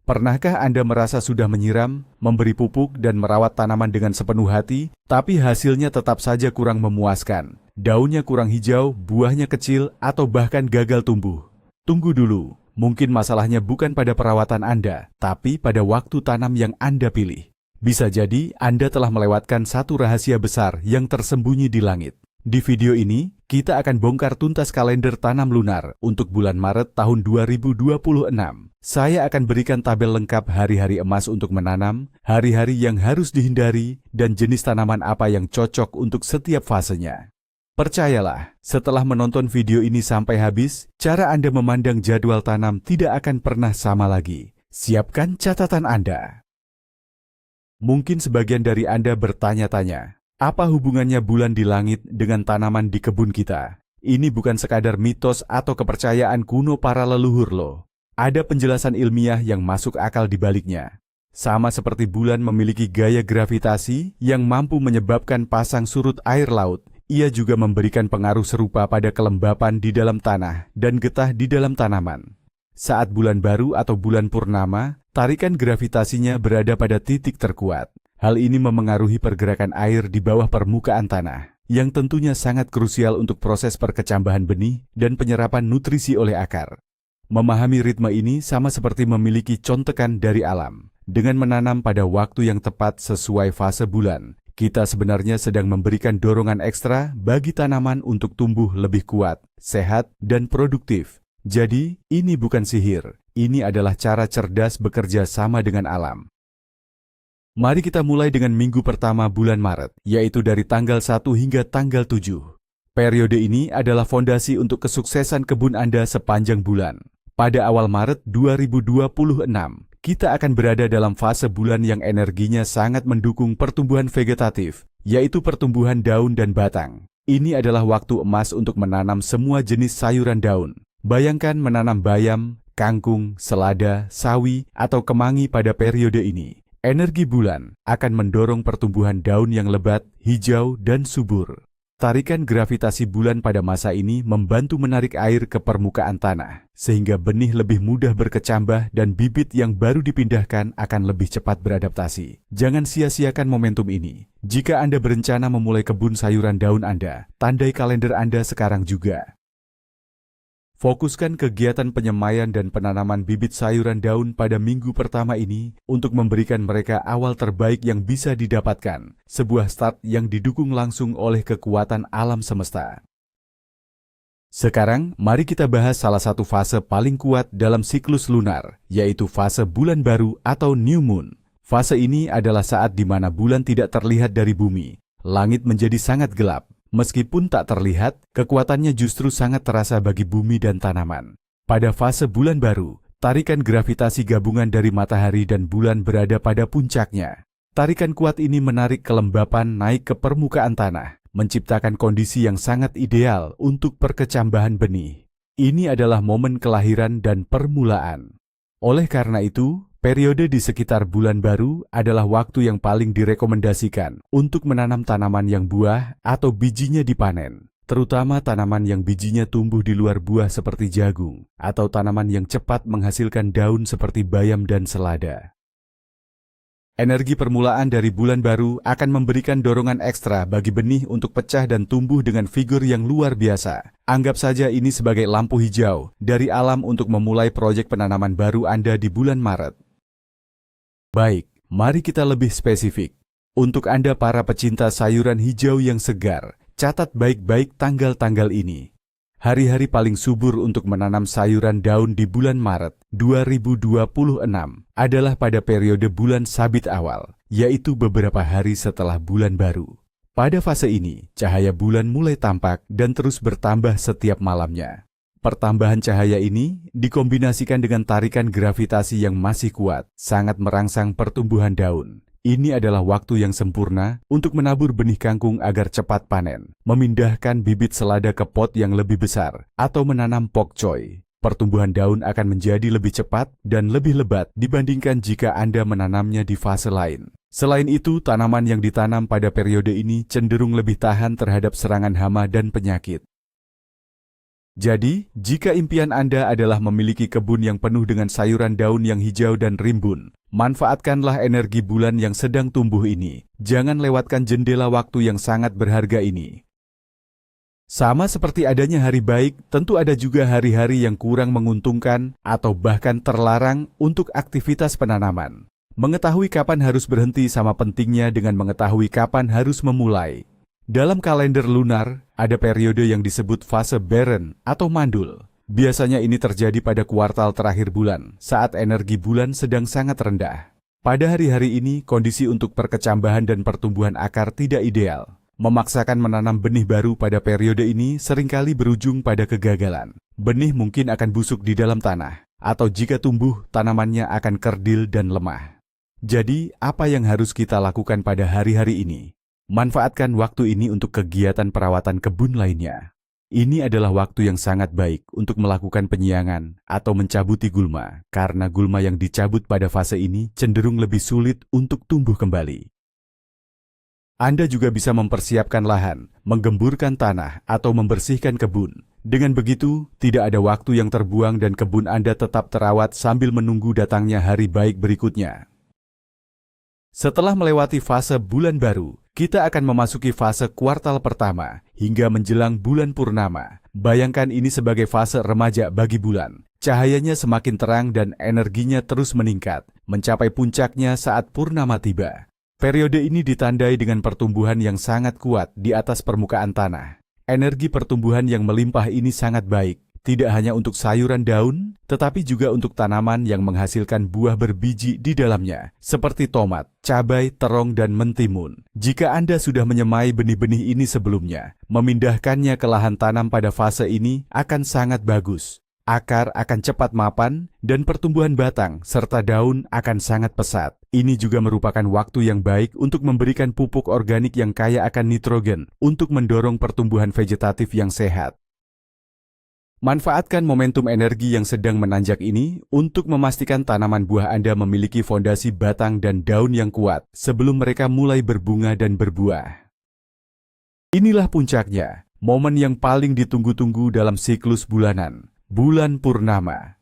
Pernahkah Anda merasa sudah menyiram, memberi pupuk, dan merawat tanaman dengan sepenuh hati, tapi hasilnya tetap saja kurang memuaskan? Daunnya kurang hijau, buahnya kecil, atau bahkan gagal tumbuh? Tunggu dulu, mungkin masalahnya bukan pada perawatan Anda, tapi pada waktu tanam yang Anda pilih. Bisa jadi Anda telah melewatkan satu rahasia besar yang tersembunyi di langit. Di video ini, kita akan bongkar tuntas kalender tanam lunar untuk bulan Maret tahun 2026. Saya akan berikan tabel lengkap hari-hari emas untuk menanam, hari-hari yang harus dihindari, dan jenis tanaman apa yang cocok untuk setiap fasenya. Percayalah, setelah menonton video ini sampai habis, cara Anda memandang jadwal tanam tidak akan pernah sama lagi. Siapkan catatan Anda. Mungkin sebagian dari Anda bertanya-tanya, apa hubungannya bulan di langit dengan tanaman di kebun kita? Ini bukan sekadar mitos atau kepercayaan kuno para leluhur loh. Ada penjelasan ilmiah yang masuk akal di baliknya. Sama seperti bulan memiliki gaya gravitasi yang mampu menyebabkan pasang surut air laut, ia juga memberikan pengaruh serupa pada kelembapan di dalam tanah dan getah di dalam tanaman. Saat bulan baru atau bulan purnama, tarikan gravitasinya berada pada titik terkuat. Hal ini memengaruhi pergerakan air di bawah permukaan tanah, yang tentunya sangat krusial untuk proses perkecambahan benih dan penyerapan nutrisi oleh akar. Memahami ritme ini sama seperti memiliki contekan dari alam. Dengan menanam pada waktu yang tepat sesuai fase bulan, kita sebenarnya sedang memberikan dorongan ekstra bagi tanaman untuk tumbuh lebih kuat, sehat, dan produktif. Jadi, ini bukan sihir. Ini adalah cara cerdas bekerja sama dengan alam. Mari kita mulai dengan minggu pertama bulan Maret, yaitu dari tanggal 1 hingga tanggal 7. Periode ini adalah fondasi untuk kesuksesan kebun Anda sepanjang bulan. Pada awal Maret 2026, kita akan berada dalam fase bulan yang energinya sangat mendukung pertumbuhan vegetatif, yaitu pertumbuhan daun dan batang. Ini adalah waktu emas untuk menanam semua jenis sayuran daun. Bayangkan menanam bayam, kangkung, selada, sawi, atau kemangi pada periode ini. Energi bulan akan mendorong pertumbuhan daun yang lebat, hijau, dan subur. Tarikan gravitasi bulan pada masa ini membantu menarik air ke permukaan tanah, sehingga benih lebih mudah berkecambah dan bibit yang baru dipindahkan akan lebih cepat beradaptasi. Jangan sia-siakan momentum ini. Jika Anda berencana memulai kebun sayuran daun Anda, tandai kalender Anda sekarang juga. Fokuskan kegiatan penyemaian dan penanaman bibit sayuran daun pada minggu pertama ini untuk memberikan mereka awal terbaik yang bisa didapatkan, sebuah start yang didukung langsung oleh kekuatan alam semesta. Sekarang, mari kita bahas salah satu fase paling kuat dalam siklus lunar, yaitu fase bulan baru atau new moon. Fase ini adalah saat di mana bulan tidak terlihat dari bumi, langit menjadi sangat gelap. Meskipun tak terlihat, kekuatannya justru sangat terasa bagi bumi dan tanaman. Pada fase bulan baru, tarikan gravitasi gabungan dari matahari dan bulan berada pada puncaknya. Tarikan kuat ini menarik kelembapan naik ke permukaan tanah, menciptakan kondisi yang sangat ideal untuk perkecambahan benih. Ini adalah momen kelahiran dan permulaan. Oleh karena itu, periode di sekitar bulan baru adalah waktu yang paling direkomendasikan untuk menanam tanaman yang buah atau bijinya dipanen, terutama tanaman yang bijinya tumbuh di luar buah seperti jagung, atau tanaman yang cepat menghasilkan daun seperti bayam dan selada. Energi permulaan dari bulan baru akan memberikan dorongan ekstra bagi benih untuk pecah dan tumbuh dengan figur yang luar biasa. Anggap saja ini sebagai lampu hijau dari alam untuk memulai proyek penanaman baru Anda di bulan Maret. Baik, mari kita lebih spesifik. Untuk Anda para pecinta sayuran hijau yang segar, catat baik-baik tanggal-tanggal ini. Hari-hari paling subur untuk menanam sayuran daun di bulan Maret 2026 adalah pada periode bulan sabit awal, yaitu beberapa hari setelah bulan baru. Pada fase ini, cahaya bulan mulai tampak dan terus bertambah setiap malamnya. Pertambahan cahaya ini dikombinasikan dengan tarikan gravitasi yang masih kuat, sangat merangsang pertumbuhan daun. Ini adalah waktu yang sempurna untuk menabur benih kangkung agar cepat panen, memindahkan bibit selada ke pot yang lebih besar, atau menanam pok choy. Pertumbuhan daun akan menjadi lebih cepat dan lebih lebat dibandingkan jika Anda menanamnya di fase lain. Selain itu, tanaman yang ditanam pada periode ini cenderung lebih tahan terhadap serangan hama dan penyakit. Jadi, jika impian Anda adalah memiliki kebun yang penuh dengan sayuran daun yang hijau dan rimbun, manfaatkanlah energi bulan yang sedang tumbuh ini. Jangan lewatkan jendela waktu yang sangat berharga ini. Sama seperti adanya hari baik, tentu ada juga hari-hari yang kurang menguntungkan atau bahkan terlarang untuk aktivitas penanaman. Mengetahui kapan harus berhenti sama pentingnya dengan mengetahui kapan harus memulai. Dalam kalender lunar, ada periode yang disebut fase barren atau mandul. Biasanya ini terjadi pada kuartal terakhir bulan, saat energi bulan sedang sangat rendah. Pada hari-hari ini, kondisi untuk perkecambahan dan pertumbuhan akar tidak ideal. Memaksakan menanam benih baru pada periode ini seringkali berujung pada kegagalan. Benih mungkin akan busuk di dalam tanah, atau jika tumbuh, tanamannya akan kerdil dan lemah. Jadi, apa yang harus kita lakukan pada hari-hari ini? Manfaatkan waktu ini untuk kegiatan perawatan kebun lainnya. Ini adalah waktu yang sangat baik untuk melakukan penyiangan atau mencabuti gulma, karena gulma yang dicabut pada fase ini cenderung lebih sulit untuk tumbuh kembali. Anda juga bisa mempersiapkan lahan, menggemburkan tanah, atau membersihkan kebun. Dengan begitu, tidak ada waktu yang terbuang dan kebun Anda tetap terawat sambil menunggu datangnya hari baik berikutnya. Setelah melewati fase bulan baru, kita akan memasuki fase kuartal pertama hingga menjelang bulan purnama. Bayangkan ini sebagai fase remaja bagi bulan. Cahayanya semakin terang dan energinya terus meningkat, mencapai puncaknya saat purnama tiba. Periode ini ditandai dengan pertumbuhan yang sangat kuat di atas permukaan tanah. Energi pertumbuhan yang melimpah ini sangat baik. Tidak hanya untuk sayuran daun, tetapi juga untuk tanaman yang menghasilkan buah berbiji di dalamnya, seperti tomat, cabai, terong, dan mentimun. Jika Anda sudah menyemai benih-benih ini sebelumnya, memindahkannya ke lahan tanam pada fase ini akan sangat bagus. Akar akan cepat mapan, dan pertumbuhan batang serta daun akan sangat pesat. Ini juga merupakan waktu yang baik untuk memberikan pupuk organik yang kaya akan nitrogen untuk mendorong pertumbuhan vegetatif yang sehat. Manfaatkan momentum energi yang sedang menanjak ini untuk memastikan tanaman buah Anda memiliki fondasi batang dan daun yang kuat sebelum mereka mulai berbunga dan berbuah. Inilah puncaknya, momen yang paling ditunggu-tunggu dalam siklus bulanan, bulan purnama.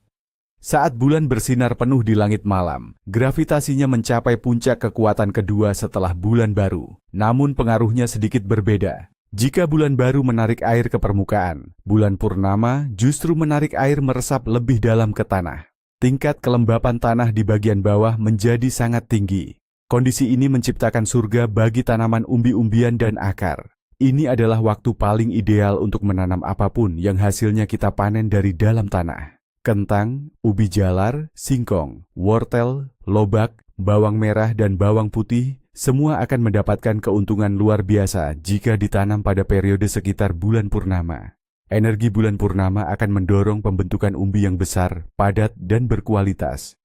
Saat bulan bersinar penuh di langit malam, gravitasinya mencapai puncak kekuatan kedua setelah bulan baru, namun pengaruhnya sedikit berbeda. Jika bulan baru menarik air ke permukaan, bulan purnama justru menarik air meresap lebih dalam ke tanah. Tingkat kelembapan tanah di bagian bawah menjadi sangat tinggi. Kondisi ini menciptakan surga bagi tanaman umbi-umbian dan akar. Ini adalah waktu paling ideal untuk menanam apapun yang hasilnya kita panen dari dalam tanah. Kentang, ubi jalar, singkong, wortel, lobak, bawang merah, dan bawang putih semua akan mendapatkan keuntungan luar biasa jika ditanam pada periode sekitar bulan purnama. Energi bulan purnama akan mendorong pembentukan umbi yang besar, padat, dan berkualitas.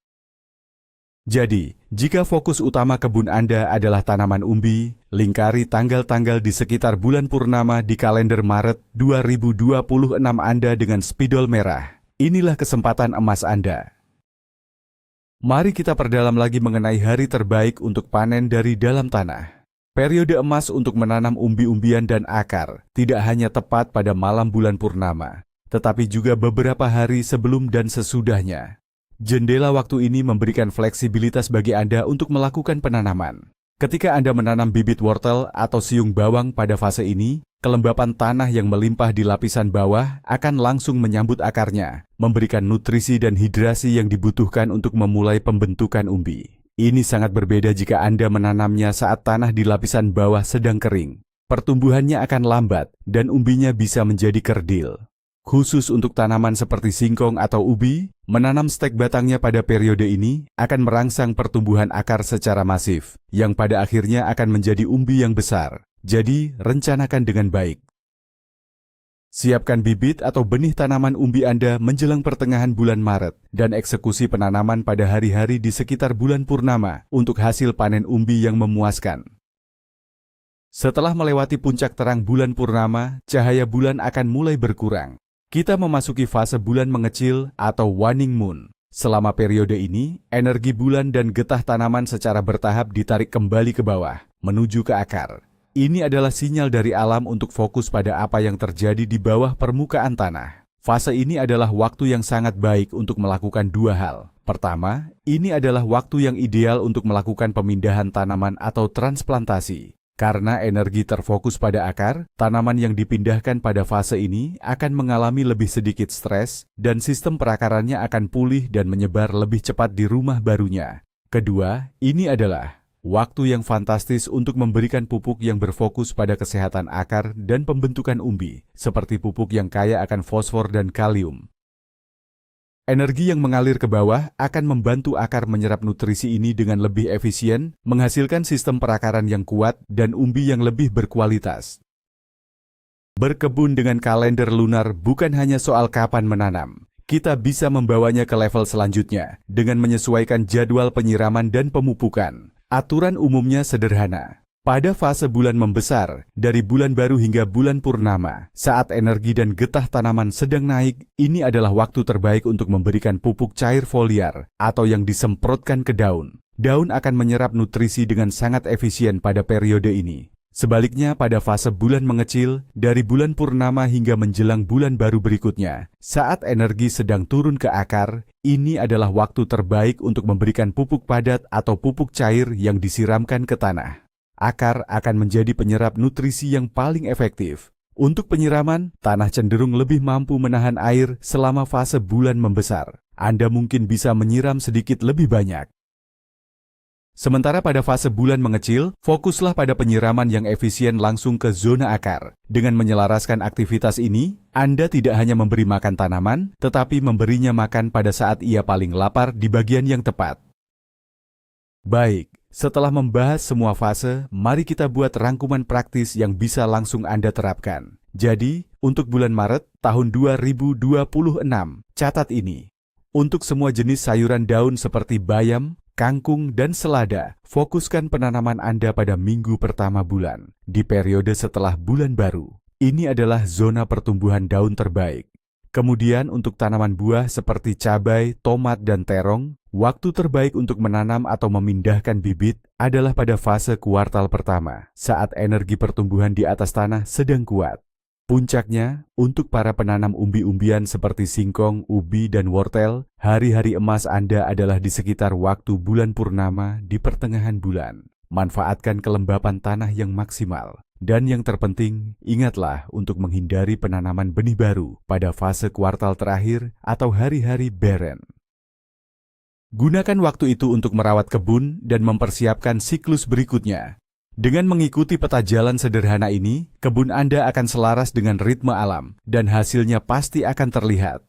Jadi, jika fokus utama kebun Anda adalah tanaman umbi, lingkari tanggal-tanggal di sekitar bulan purnama di kalender Maret 2026 Anda dengan spidol merah. Inilah kesempatan emas Anda. Mari kita perdalam lagi mengenai hari terbaik untuk panen dari dalam tanah. Periode emas untuk menanam umbi-umbian dan akar tidak hanya tepat pada malam bulan purnama, tetapi juga beberapa hari sebelum dan sesudahnya. Jendela waktu ini memberikan fleksibilitas bagi Anda untuk melakukan penanaman. Ketika Anda menanam bibit wortel atau siung bawang pada fase ini, kelembapan tanah yang melimpah di lapisan bawah akan langsung menyambut akarnya, memberikan nutrisi dan hidrasi yang dibutuhkan untuk memulai pembentukan umbi. Ini sangat berbeda jika Anda menanamnya saat tanah di lapisan bawah sedang kering. Pertumbuhannya akan lambat dan umbinya bisa menjadi kerdil. Khusus untuk tanaman seperti singkong atau ubi, menanam stek batangnya pada periode ini akan merangsang pertumbuhan akar secara masif, yang pada akhirnya akan menjadi umbi yang besar. Jadi, rencanakan dengan baik. Siapkan bibit atau benih tanaman umbi Anda menjelang pertengahan bulan Maret dan eksekusi penanaman pada hari-hari di sekitar bulan purnama untuk hasil panen umbi yang memuaskan. Setelah melewati puncak terang bulan purnama, cahaya bulan akan mulai berkurang. Kita memasuki fase bulan mengecil atau waning moon. Selama periode ini, energi bulan dan getah tanaman secara bertahap ditarik kembali ke bawah, menuju ke akar. Ini adalah sinyal dari alam untuk fokus pada apa yang terjadi di bawah permukaan tanah. Fase ini adalah waktu yang sangat baik untuk melakukan dua hal. Pertama, ini adalah waktu yang ideal untuk melakukan pemindahan tanaman atau transplantasi. Karena energi terfokus pada akar, tanaman yang dipindahkan pada fase ini akan mengalami lebih sedikit stres dan sistem perakarannya akan pulih dan menyebar lebih cepat di rumah barunya. Kedua, ini adalah waktu yang fantastis untuk memberikan pupuk yang berfokus pada kesehatan akar dan pembentukan umbi, seperti pupuk yang kaya akan fosfor dan kalium. Energi yang mengalir ke bawah akan membantu akar menyerap nutrisi ini dengan lebih efisien, menghasilkan sistem perakaran yang kuat dan umbi yang lebih berkualitas. Berkebun dengan kalender lunar bukan hanya soal kapan menanam. Kita bisa membawanya ke level selanjutnya dengan menyesuaikan jadwal penyiraman dan pemupukan. Aturan umumnya sederhana. Pada fase bulan membesar, dari bulan baru hingga bulan purnama, saat energi dan getah tanaman sedang naik, ini adalah waktu terbaik untuk memberikan pupuk cair foliar atau yang disemprotkan ke daun. Daun akan menyerap nutrisi dengan sangat efisien pada periode ini. Sebaliknya pada fase bulan mengecil, dari bulan purnama hingga menjelang bulan baru berikutnya, saat energi sedang turun ke akar, ini adalah waktu terbaik untuk memberikan pupuk padat atau pupuk cair yang disiramkan ke tanah. Akar akan menjadi penyerap nutrisi yang paling efektif. Untuk penyiraman, tanah cenderung lebih mampu menahan air selama fase bulan membesar. Anda mungkin bisa menyiram sedikit lebih banyak. Sementara pada fase bulan mengecil, fokuslah pada penyiraman yang efisien langsung ke zona akar. Dengan menyelaraskan aktivitas ini, Anda tidak hanya memberi makan tanaman, tetapi memberinya makan pada saat ia paling lapar di bagian yang tepat. Baik, setelah membahas semua fase, mari kita buat rangkuman praktis yang bisa langsung Anda terapkan. Jadi, untuk bulan Maret tahun 2026, catat ini. Untuk semua jenis sayuran daun seperti bayam, kangkung, dan selada, fokuskan penanaman Anda pada minggu pertama bulan, di periode setelah bulan baru. Ini adalah zona pertumbuhan daun terbaik. Kemudian untuk tanaman buah seperti cabai, tomat, dan terong, waktu terbaik untuk menanam atau memindahkan bibit adalah pada fase kuartal pertama, saat energi pertumbuhan di atas tanah sedang kuat. Puncaknya, untuk para penanam umbi-umbian seperti singkong, ubi, dan wortel, hari-hari emas Anda adalah di sekitar waktu bulan purnama di pertengahan bulan. Manfaatkan kelembapan tanah yang maksimal. Dan yang terpenting, ingatlah untuk menghindari penanaman benih baru pada fase kuartal terakhir atau hari-hari barren. Gunakan waktu itu untuk merawat kebun dan mempersiapkan siklus berikutnya. Dengan mengikuti peta jalan sederhana ini, kebun Anda akan selaras dengan ritme alam dan hasilnya pasti akan terlihat.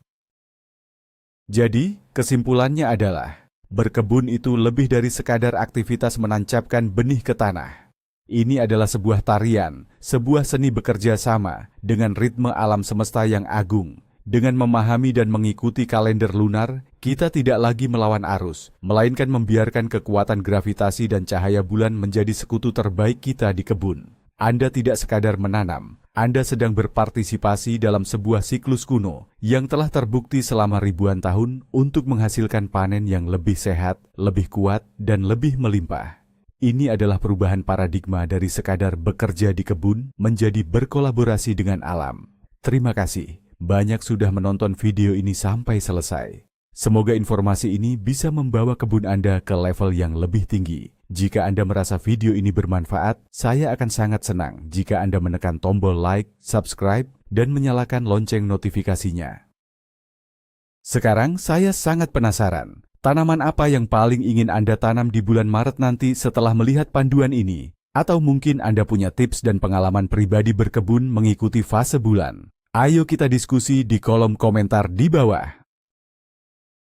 Jadi, kesimpulannya adalah, berkebun itu lebih dari sekadar aktivitas menancapkan benih ke tanah. Ini adalah sebuah tarian, sebuah seni bekerja sama dengan ritme alam semesta yang agung. Dengan memahami dan mengikuti kalender lunar, kita tidak lagi melawan arus, melainkan membiarkan kekuatan gravitasi dan cahaya bulan menjadi sekutu terbaik kita di kebun. Anda tidak sekadar menanam, Anda sedang berpartisipasi dalam sebuah siklus kuno yang telah terbukti selama ribuan tahun untuk menghasilkan panen yang lebih sehat, lebih kuat, dan lebih melimpah. Ini adalah perubahan paradigma dari sekadar bekerja di kebun menjadi berkolaborasi dengan alam. Terima kasih, banyak sudah menonton video ini sampai selesai. Semoga informasi ini bisa membawa kebun Anda ke level yang lebih tinggi. Jika Anda merasa video ini bermanfaat, saya akan sangat senang jika Anda menekan tombol like, subscribe, dan menyalakan lonceng notifikasinya. Sekarang saya sangat penasaran. Tanaman apa yang paling ingin Anda tanam di bulan Maret nanti setelah melihat panduan ini? Atau mungkin Anda punya tips dan pengalaman pribadi berkebun mengikuti fase bulan? Ayo kita diskusi di kolom komentar di bawah.